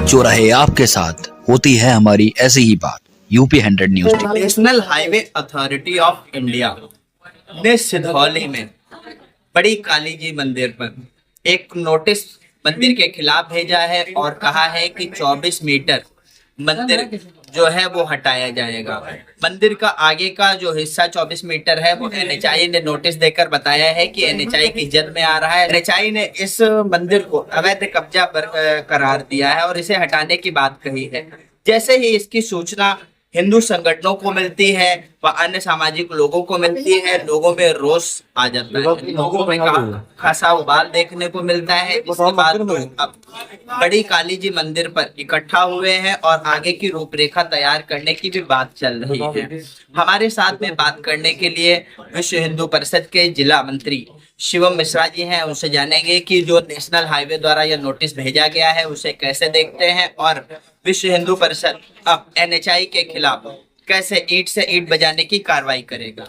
जो रहे आपके साथ, होती है हमारी ऐसी ही बात। UP 100 news. National highway authority of India ने सिधौली में बड़ी काली जी मंदिर पर एक नोटिस मंदिर के खिलाफ भेजा है और कहा है कि 24 मीटर मंदिर जो है वो हटाया जाएगा। मंदिर का आगे का जो हिस्सा 24 मीटर है वो एनएचआई ने नोटिस देकर बताया है कि एनएचआई की जद में आ रहा है। एनएचआई ने इस मंदिर को अवैध कब्जा करार दिया है और इसे हटाने की बात कही है। जैसे ही इसकी सूचना हिंदू संगठनों को मिलती है व अन्य सामाजिक लोगों को मिलती है, लोगों में रोष आ जाता है, लोगों में खासा उबाल देखने को मिलता है। इसके बाद लोग अब बड़ी काली जी मंदिर पर इकट्ठा हुए हैं और आगे की रूपरेखा तैयार करने की भी बात चल रही है। हमारे साथ में बात करने के लिए विश्व हिंदू परिषद के जिला मंत्री शिवम मिश्रा जी हैं। उनसे जानेंगे कि जो नेशनल हाईवे द्वारा यह नोटिस भेजा गया है उसे कैसे देखते हैं और विश्व हिंदू परिषद अब एनएचआई के खिलाफ कैसे ईंट से ईंट बजाने की कार्रवाई करेगा।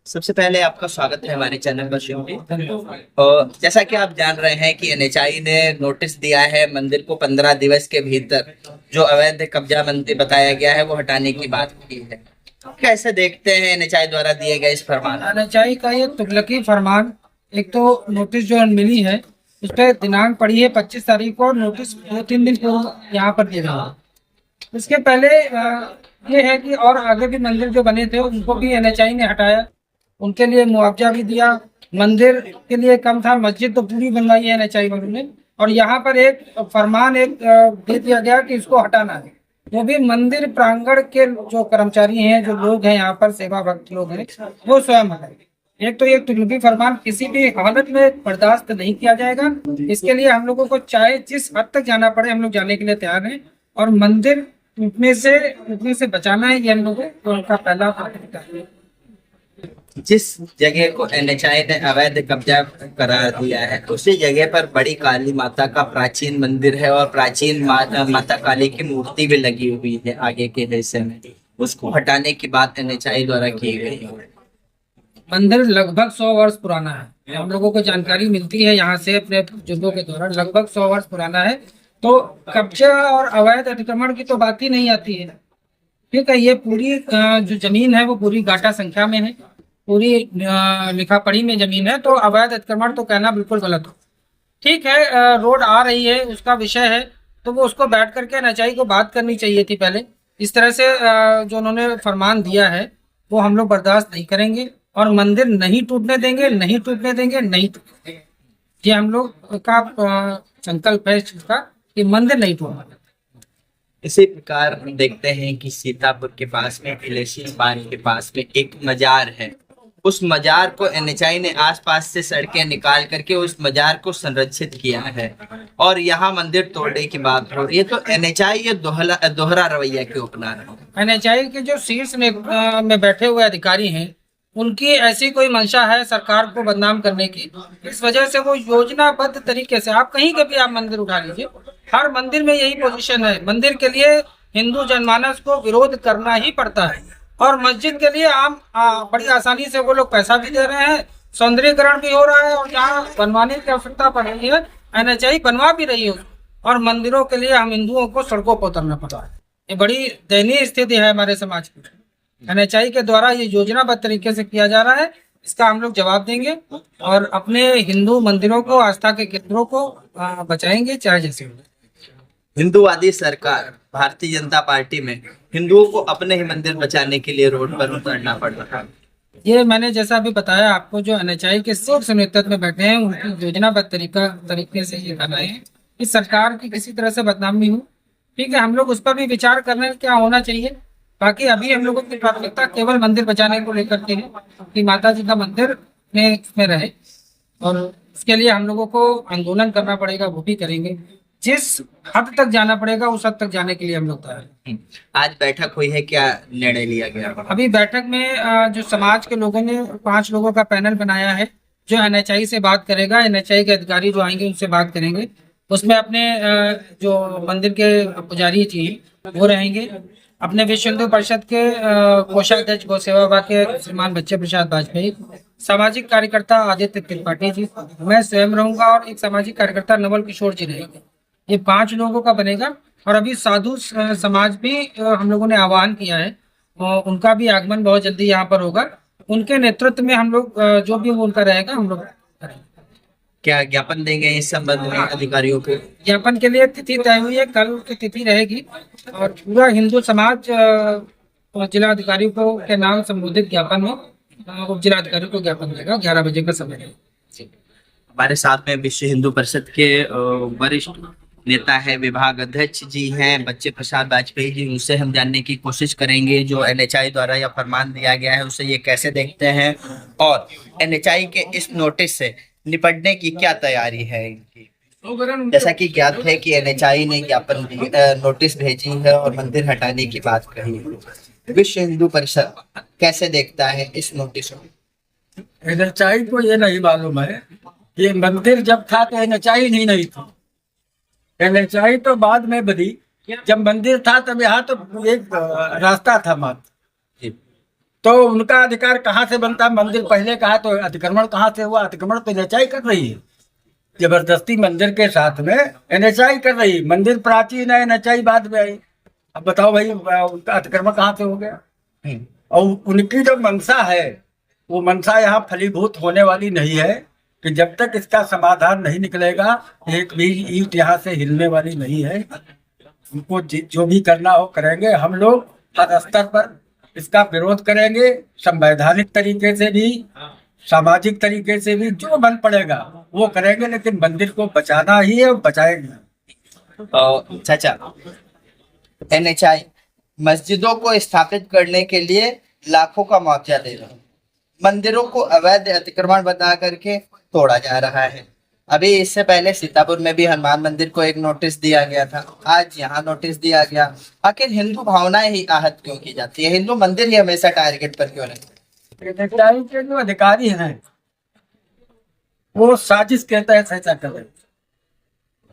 सबसे पहले आपका स्वागत है हमारे चैनल पर शिवम जी। और जैसा कि आप जान रहे हैं कि एनएचआई ने नोटिस दिया है मंदिर को 15 दिवस के भीतर जो अवैध कब्जा मंदिर बताया गया है वो हटाने की बात की है। कैसे देखते हैं एनएचआई द्वारा दिए गए इस फरमान? एनएचआई का ये तुगलकी फरमान, एक तो नोटिस जो मिली है उस पर दिनांक पड़ी है 25 तारीख को, नोटिस 2-3 दिन पूर्व यहाँ पर दिया गया। इसके पहले ये है कि और आगे भी मंदिर जो बने थे उनको भी एनएचआई ने हटाया, उनके लिए मुआवजा भी दिया। मंदिर के लिए कम था, मस्जिद तो पूरी बनवाई है एनएचआई वालों ने। और यहाँ पर एक फरमान दे दिया गया कि इसको हटाना है। जो भी मंदिर प्रांगण के जो कर्मचारी हैं, जो लोग हैं यहाँ पर सेवा भक्त लोग हैं, वो स्वयं हटाए। एक तो ये तुगलकी फरमान किसी भी हालत में बर्दाश्त नहीं किया जाएगा। इसके लिए हम लोगों को चाहे जिस हद तक जाना पड़े हम लोग जाने के लिए तैयार हैं और मंदिर टूटने से बचाना है, ये हम लोगों को उनका पहला प्राथमिकता है। जिस जगह को एनएचआई ने अवैध कब्जा करार दिया है उसी जगह पर बड़ी काली माता का प्राचीन मंदिर है और प्राचीन माता काली की मूर्ति भी लगी हुई है आगे के हिस्से में। उसको हटाने की बात एनएचआई द्वारा की गई है। मंदिर लगभग 100 वर्ष पुराना है। हम लोगों को जानकारी मिलती है यहाँ से अपने बुजुर्गों के द्वारा, लगभग 100 वर्ष पुराना है। तो कब्जा और अवैध अतिक्रमण की तो बात ही नहीं आती है। ठीक है, ये पूरी जो जमीन है वो पूरी गाटा संख्या में है, पूरी लिखा पढ़ी में जमीन है, तो अवैध अतिक्रमण तो कहना बिल्कुल गलत हो। ठीक है, रोड आ रही है उसका विषय है तो वो उसको बैठ करके एनएचआई को बात करनी चाहिए थी पहले। इस तरह से जो उन्होंने फरमान दिया है वो हम लोग बर्दाश्त नहीं करेंगे और मंदिर नहीं टूटने देंगे, नहीं टूटने देंगे, नहीं टूटने देंगे। ये हम लोग का संकल्प है इसका कि मंदिर नहीं टूटने। इसी प्रकार हम देखते हैं कि सीतापुर के पास में इलेक्शन बांध के पास में एक मजार है। उस मजार को एनएचआई ने आसपास से सड़कें निकाल करके उस मजार को संरक्षित किया है और यहाँ मंदिर तोड़ने की बात हो रही है। तो एनएचआई ये दोहरा रवैया क्यों अपना रहा है? एनएचआई के जो शीर्ष में बैठे हुए अधिकारी हैं उनकी ऐसी कोई मंशा है सरकार को बदनाम करने की। इस वजह से वो योजनाबद्ध तरीके से, आप कहीं के भी आप मंदिर उठा लीजिए, हर मंदिर में यही पोजीशन है। मंदिर के लिए हिंदू जनमानस को विरोध करना ही पड़ता है और मस्जिद के लिए आम बड़ी आसानी से वो लोग पैसा भी दे रहे हैं, सौंदर्यीकरण भी हो रहा है और जहाँ बनवाने की आवश्यकता पड़ रही है एनएचआई बनवा भी रही है उसको। और मंदिरों के लिए हम हिंदुओं को सड़कों पर उतरना पड़ रहा है। ये बड़ी दयनीय स्थिति है हमारे समाज की। एनएचआई के द्वारा ये योजनाबद्ध तरीके से किया जा रहा है, इसका हम लोग जवाब देंगे और अपने हिंदू मंदिरों को, आस्था के केंद्रों को बचाएंगे चाहे जैसे। हिंदूवादी सरकार भारतीय जनता पार्टी में हिंदुओं को अपने ही मंदिर बचाने के लिए रोड पर उतरना पड़ रहा है। ये मैंने जैसा अभी बताया आपको, जो एनएचआई के शीर्ष नेतृत्व में बैठे हैं उनकी योजनाबद्ध तरीके से ये कर रहे हैं। इस सरकार की किसी तरह से बदनामी हो, ठीक है, हम लोग उस पर भी विचार करने क्या होना चाहिए। बाकी अभी हम लोगों की प्राथमिकता केवल मंदिर बचाने को लेकर के है कि माता जी का मंदिर में रहे और उसके लिए हम लोगों को आंदोलन करना पड़ेगा, वो भी करेंगे। जिस हद तक जाना पड़ेगा उस हद तक जाने के लिए हम लोग तैयार हैं। आज बैठक हुई है, क्या निर्णय लिया गया? अभी बैठक में जो समाज के लोगों ने 5 लोगों का पैनल बनाया है जो एनएचआई से बात करेगा। एनएचआई के अधिकारी जो आएंगे उनसे बात करेंगे। उसमें अपने जो मंदिर के पुजारी जी वो रहेंगे, अपने विश्व हिंदू परिषद के कोषाध्यक्ष गौ सेवा विभाग के श्रीमान बच्चे प्रसाद वाजपेयी, सामाजिक कार्यकर्ता आदित्य त्रिपाठी जी, मैं स्वयं रहूंगा और एक सामाजिक कार्यकर्ता नवल किशोर जी रहेंगे। ये 5 लोगों का बनेगा। और अभी साधु समाज भी हम लोगों ने आह्वान किया है और उनका भी आगमन बहुत जल्दी यहाँ पर होगा। उनके नेतृत्व में हम लोग जो भी उनका रहेगा हम लोग करेंगे। क्या ज्ञापन देंगे इस संबंध में अधिकारियों को? ज्ञापन के लिए तिथि तय हुई है, कल की तिथि रहेगी और पूरा हिंदू समाज जिलाधिकारी को के नाम संबोधित ज्ञापन में उप जिलाधिकारी को ज्ञापन देगा। 11 बजे का समय है। हमारे साथ में विश्व हिंदू परिषद के वरिष्ठ नेता है, विभाग अध्यक्ष जी हैं बच्चे प्रसाद वाजपेयी जी। उनसे हम जानने की कोशिश करेंगे जो एनएचआई द्वारा यह फरमान दिया गया है उसे ये कैसे देखते हैं और एनएचआई के इस नोटिस से निपटने की क्या तैयारी है इनकी। जैसा कि ज्ञात है कि एनएचआई ने ज्ञापन नोटिस भेजी है और मंदिर हटाने की बात कही है। विश्व हिंदू परिषद कैसे देखता है इस नोटिस को? एनएचआई को ये नहीं मालूम है कि मंदिर जब था तो एनएचआई नहीं थी। एनएचआई तो बाद में बनी। जब मंदिर था तब यहाँ तो एक रास्ता था मात्र। तो उनका अधिकार कहाँ से बनता? मंदिर पहले कहा तो अतिक्रमण कहाँ से हुआ? अतिक्रमण तो एनएचआई कर रही है जबरदस्ती मंदिर के साथ में। एनएचआई कर रही, मंदिर प्राचीन है, एनएचआई बाद में आई। अब बताओ भाई उनका अतिक्रमण कहाँ से हो गया? और उनकी जो मंशा है वो मंशा यहाँ फलीभूत होने वाली नहीं है कि जब तक इसका समाधान नहीं निकलेगा एक भी ईंट यहाँ से हिलने वाली नहीं है। उनको जो भी करना हो करेंगे। हम लोग हर स्तर पर इसका विरोध करेंगे, संवैधानिक तरीके से भी, सामाजिक तरीके से भी, जो बन पड़ेगा वो करेंगे, लेकिन मंदिर को बचाना ही है और बचाएंगे। चाचा, एनएचआई मस्जिदों को स्थापित करने के लिए लाखों का मुआवजा दे रहा है, मंदिरों को अवैध अतिक्रमण बता करके तोड़ा जा रहा है। अभी इससे पहले सीतापुर में भी हनुमान मंदिर को एक नोटिस दिया गया था, आज यहाँ नोटिस दिया गया। आखिर हिंदू भावनाएं ही आहत क्यों की जाती है? हिंदू मंदिर ही हमेशा टारगेट पर क्यों रहते हैं? एनएचआई के जो अधिकारी हैं वो साजिश के तहत ऐसा कर रहे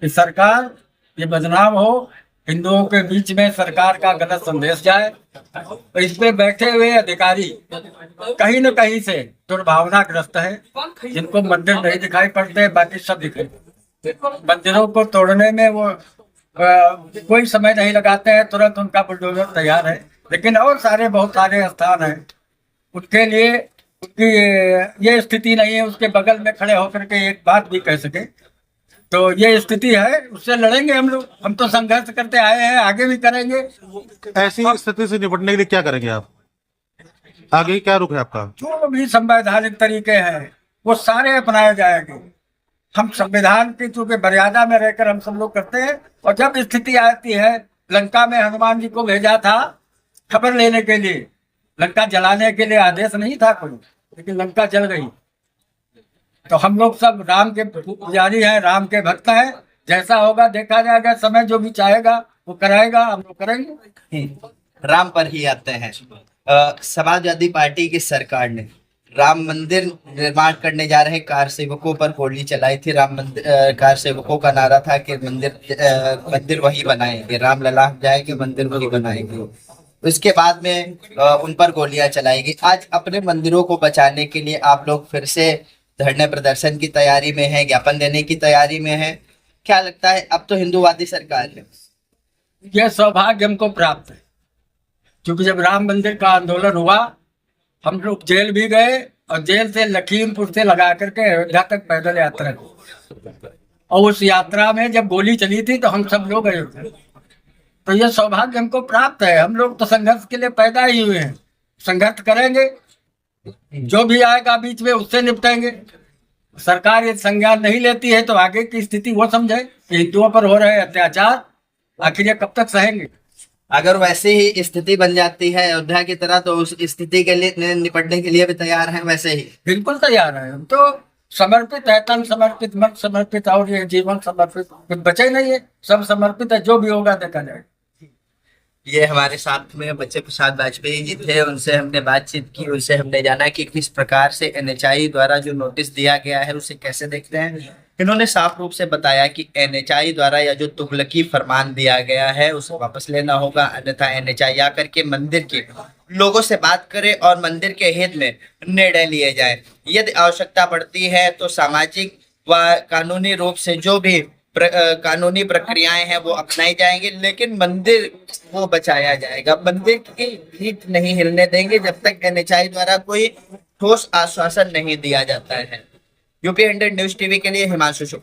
कि सरकार ये बदनाम हो, हिंदुओं के बीच में सरकार का गलत संदेश जाए। तो इस पे बैठे हुए अधिकारी कहीं न कहीं से दुर्भावनाग्रस्त है, जिनको मंदिर नहीं दिखाई पड़ते, बाकी सब दिखाई। मंदिरों को तोड़ने में वो कोई समय नहीं लगाते हैं, तुरंत उनका बुलडोजर तैयार है। लेकिन और बहुत सारे स्थान हैं उनके लिए उनकी ये स्थिति नहीं है उसके बगल में खड़े होकर के एक बात भी कह सके। तो ये स्थिति है, उससे लड़ेंगे हम लोग। हम तो संघर्ष करते आए हैं, आगे भी करेंगे। ऐसी स्थिति से निपटने के लिए क्या करेंगे आप? आगे क्या रुख है आपका? जो भी संवैधानिक तरीके हैं वो सारे अपनाए जाएंगे। हम संविधान की चूंकि मर्यादा में रहकर हम सब लोग करते हैं। और जब स्थिति आती है, लंका में हनुमान जी को भेजा था खबर लेने के लिए, लंका जलाने के लिए आदेश नहीं था कोई, लेकिन लंका जल गई। तो हम लोग सब राम के पुजारी हैं, राम के भक्त हैं। जैसा होगा देखा जाएगा, समय जो भी चाहेगा वो कराएगा, हम लोग करेंगे। राम पर ही आते हैं। समाजवादी पार्टी की सरकार ने राम मंदिर निर्माण करने जा रहे कार सेवकों पर गोली चलाई थी। राम मंदिर कार सेवकों का नारा था कि मंदिर वही बनाएंगे, राम लला जाएंगे, मंदिर वही बनाएंगे। उसके बाद में उन पर गोलियां चलाएगी। आज अपने मंदिरों को बचाने के लिए आप लोग फिर से धरने प्रदर्शन की तैयारी में है, ज्ञापन देने की तैयारी में है। क्या लगता है अब तो हिंदूवादी सरकार है? यह सौभाग्य हमको प्राप्त है, क्योंकि जब राम मंदिर का आंदोलन हुआ हम लोग जेल भी गए और जेल से लखीमपुर से लगा करके अयोध्या तक पैदल यात्रा की। और उस यात्रा में जब गोली चली थी तो हम सब लोग गए थे। तो यह सौभाग्य हमको प्राप्त है। हम लोग तो संघर्ष के लिए पैदा ही हुए हैं, संघर्ष करेंगे, जो भी आएगा बीच में उससे निपटेंगे। सरकार ये संज्ञान नहीं लेती है तो आगे की स्थिति वो समझे कि हिंदुओं पर हो रहे अत्याचार आखिर ये कब तक सहेंगे। अगर वैसे ही स्थिति बन जाती है अयोध्या की तरह तो उस स्थिति के लिए निपटने के लिए भी तैयार हैं? वैसे ही बिल्कुल तैयार है। हम तो समर्पित है, तन समर्पित, मन समर्पित और ये जीवन समर्पित, कुछ बचे नहीं है, सब समर्पित है। जो भी होगा देखा जाए। ये हमारे साथ में बच्चे प्रसाद वाजपेयी जी थे, उनसे हमने बातचीत की, उनसे हमने जाना कि किस प्रकार से एनएचआई द्वारा जो नोटिस दिया गया है उसे कैसे देखते हैं। इन्होंने साफ रूप से बताया कि एनएचआई द्वारा या जो तुगलकी फरमान दिया गया है उसे वापस लेना होगा, अन्यथा एनएचआई आकर के मंदिर के लोगों से बात करे और मंदिर के हित में निर्णय लिए जाए। यदि आवश्यकता पड़ती है तो सामाजिक व कानूनी रूप से जो भी कानूनी प्रक्रियाएं हैं वो अपनाई जाएंगी, लेकिन मंदिर वो बचाया जाएगा। मंदिर की ईंट नहीं हिलने देंगे जब तक NHI द्वारा कोई ठोस आश्वासन नहीं दिया जाता है। UP 100 न्यूज टीवी के लिए हिमांशु शुक्ला।